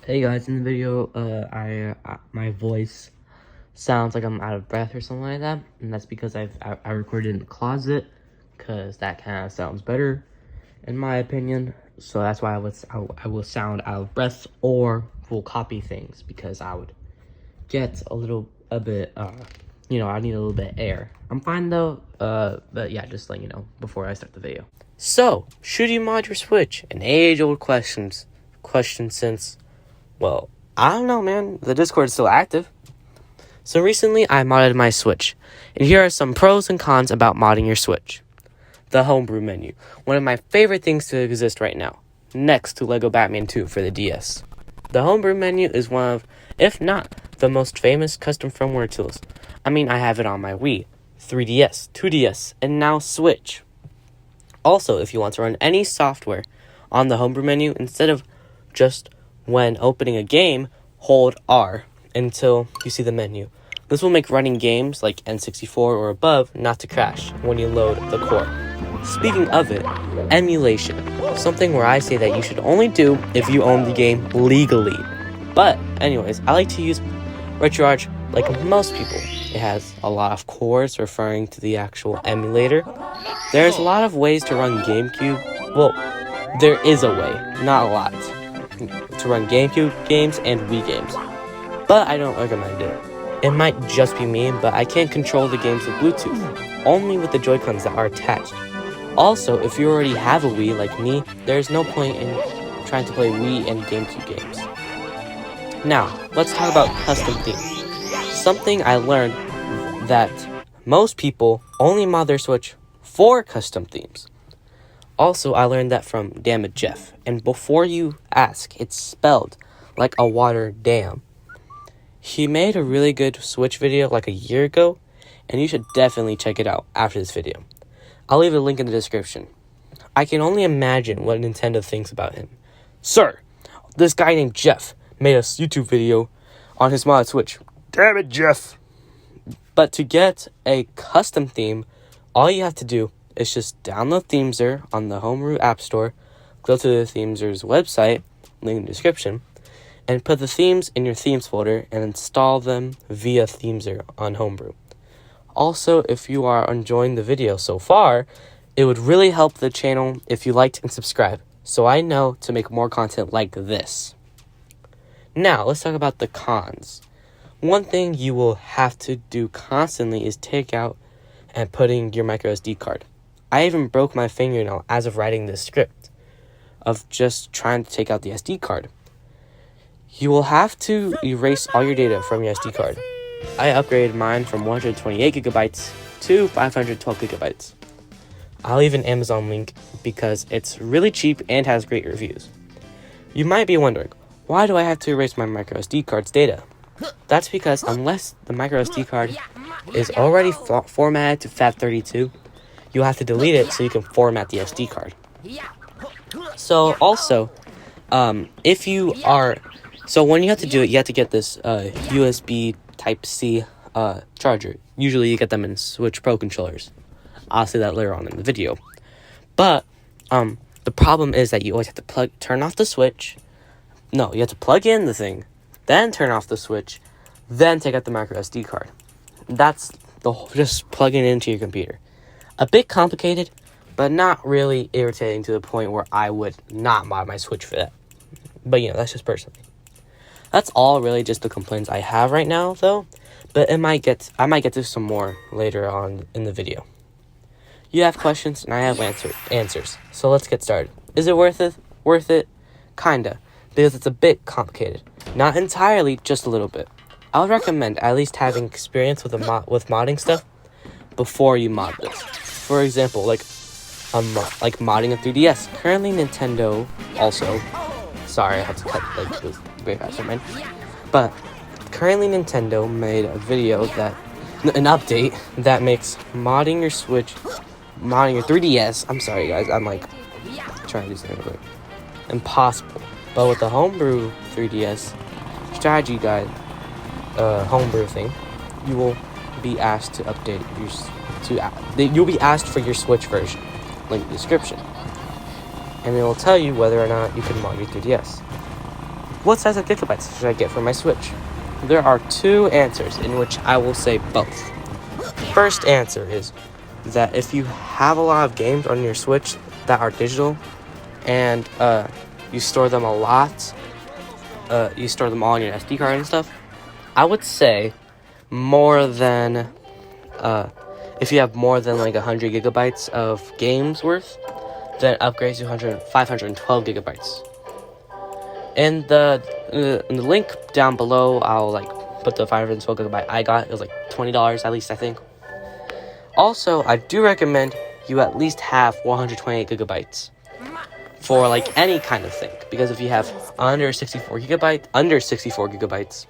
Hey guys, in the video, my voice sounds like I'm out of breath or something like that, and that's because I recorded in the closet, cause that kind of sounds better, in my opinion. So that's why I will sound out of breath or will copy things because I would get I need a little bit of air. I'm fine though, but yeah, just letting you know before I start the video. So, should you mod your Switch? An age-old question since. Well, I don't know, man. The Discord is still active. So recently, I modded my Switch. And here are some pros and cons about modding your Switch. The homebrew menu. One of my favorite things to exist right now. Next to Lego Batman 2 for the DS. The homebrew menu is one of, if not, the most famous custom firmware tools. I mean, I have it on my Wii, 3DS, 2DS, and now Switch. Also, if you want to run any software on the homebrew menu, instead of just when opening a game, hold R until you see the menu. This will make running games like N64 or above not to crash when you load the core. Speaking of it, emulation. Something where I say that you should only do if you own the game legally. But anyways, I like to use RetroArch like most people. It has a lot of cores referring to the actual emulator. There's a lot of ways to run GameCube. Well, there is a way, not a lot, to run GameCube games and Wii games, but I don't recommend it. It might just be me, but I can't control the games with Bluetooth, only with the Joy-Cons that are attached. Also, if you already have a Wii like me, there's no point in trying to play Wii and GameCube games. Now, let's talk about custom themes. Something I learned that most people only mod their Switch for custom themes. Also, I learned that from Damn It Jeff. And before you ask, it's spelled like a water dam. He made a really good Switch video like a year ago, and you should definitely check it out after this video. I'll leave a link in the description. I can only imagine what Nintendo thinks about him. Sir, this guy named Jeff made a YouTube video on his mod Switch. Damn it, Jeff. But to get a custom theme, all you have to do is just download Themeser on the Homebrew App Store, go to the Themeser's website, link in the description, and put the themes in your themes folder and install them via Themeser on Homebrew. Also, if you are enjoying the video so far, it would really help the channel if you liked and subscribe, so I know to make more content like this. Now, let's talk about the cons. One thing you will have to do constantly is take out and putting your microSD card. I even broke my fingernail as of writing this script of just trying to take out the SD card. You will have to erase all your data from your SD card. I upgraded mine from 128 gigabytes to 512 gigabytes. I'll leave an Amazon link because it's really cheap and has great reviews. You might be wondering, why do I have to erase my microSD card's data? That's because unless the microSD card is already formatted to FAT32, you'll have to delete it so you can format the SD card. So also, when you have to do it, you have to get this USB Type-C charger. Usually you get them in Switch Pro controllers. I'll say that later on in the video. But the problem is that you always have to turn off the Switch. No, you have to plug in the thing, then turn off the Switch, then take out the micro SD card. That's just plugging it into your computer. A bit complicated, but not really irritating to the point where I would not mod my Switch for that. But that's just personally. That's all really just the complaints I have right now, though. But I might get to some more later on in the video. You have questions, and I have answers. So let's get started. Is it worth it? Worth it? Kinda. Because it's a bit complicated. Not entirely, just a little bit. I would recommend at least having experience with modding stuff before you mod this. For example, like modding a 3DS. Currently, Nintendo also. Sorry, I had to cut it was way faster, man. But currently, Nintendo made a video an update that makes modding your Switch, modding your 3DS. I'm sorry, guys. I'm trying to do something real quick. Impossible. But with the Homebrew 3DS strategy guide, Homebrew thing, you will be asked to update you'll be asked for your Switch version. Link in the description. And it will tell you whether or not you can mod your 3DS. what size of gigabytes should I get for my Switch? There are two answers in which I will say both. First answer is that if you have a lot of games on your Switch that are digital and you store them a lot, you store them all on your SD card and stuff, I would say more than if you have more than like 100 gigabytes of games worth, then upgrade to 512 gigabytes. In the link down below, I'll like put the 512 gigabyte I got. It was like $20 at least, I think. Also, I do recommend you at least have 128 gigabytes for like any kind of thing, because if you have under 64 gigabytes,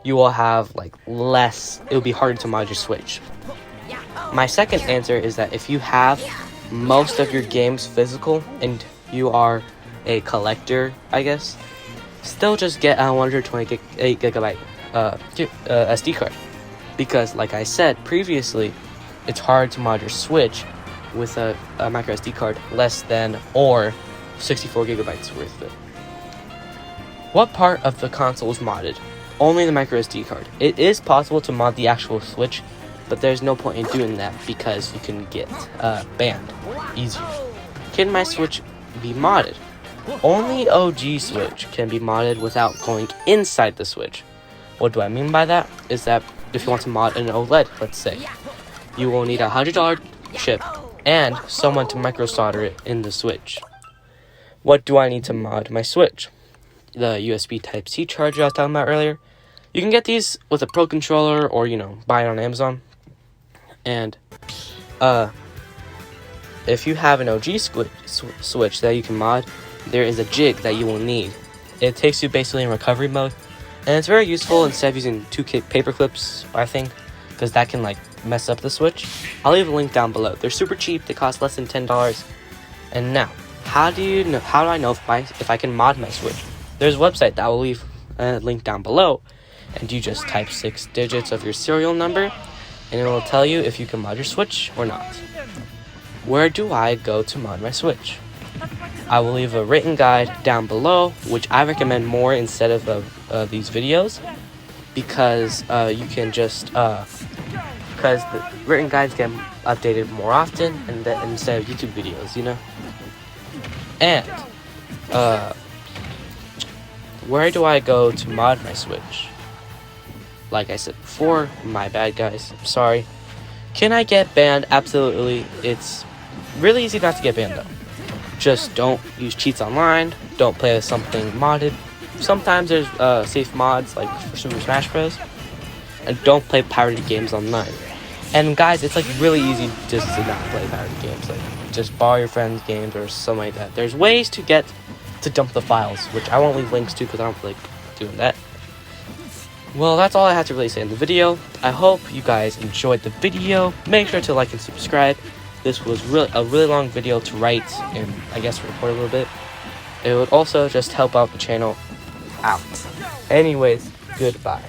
you will have like less. It will be harder to mod your Switch. My second answer is that if you have most of your games physical and you are a collector, I guess, still just get a 128 gigabyte SD card, because like I said previously, it's hard to mod your Switch with a micro SD card less than or 64 gigabytes worth of it. What part of the console is modded? Only the micro SD card. It is possible to mod the actual Switch, but there's no point in doing that because you can get banned easier. Can my Switch be modded? Only OG Switch can be modded without going inside the Switch. What do I mean by that? Is that if you want to mod an OLED, let's say, you will need a $100 chip and someone to micro solder it in the Switch. What do I need to mod my Switch? The USB Type-C charger I was talking about earlier. You can get these with a Pro controller or, buy it on Amazon. And if you have an OG Switch that you can mod, there is a jig that you will need. It takes you basically in recovery mode, and it's very useful instead of using two paper clips, I think, because that can like mess up the Switch. I'll leave a link down below. They're super cheap. They cost less than $10. And now, how do I know if I can mod my Switch? There's a website that I will leave a link down below, and you just type 6 digits of your serial number, and it will tell you if you can mod your Switch or not. Where do I go to mod my Switch? I will leave a written guide down below, which I recommend more instead of these videos, because you can just because the written guides get updated more often and instead of YouTube videos, And where do I go to mod my Switch? Like I said before, my bad guys, I'm sorry. Can I get banned? Absolutely. It's really easy not to get banned though. Just don't use cheats online, don't play with something modded. Sometimes there's safe mods like for Super Smash Bros. And don't play pirated games online. And guys, it's like really easy just to not play pirated games. Like just borrow your friend's games or something like that. There's ways to get to dump the files, which I won't leave links to because I don't feel like doing that. Well, that's all I have to really say in the video. I hope you guys enjoyed the video. Make sure to like and subscribe. This was a really long video to write and I guess record a little bit. It would also just help out the channel out. Anyways, goodbye.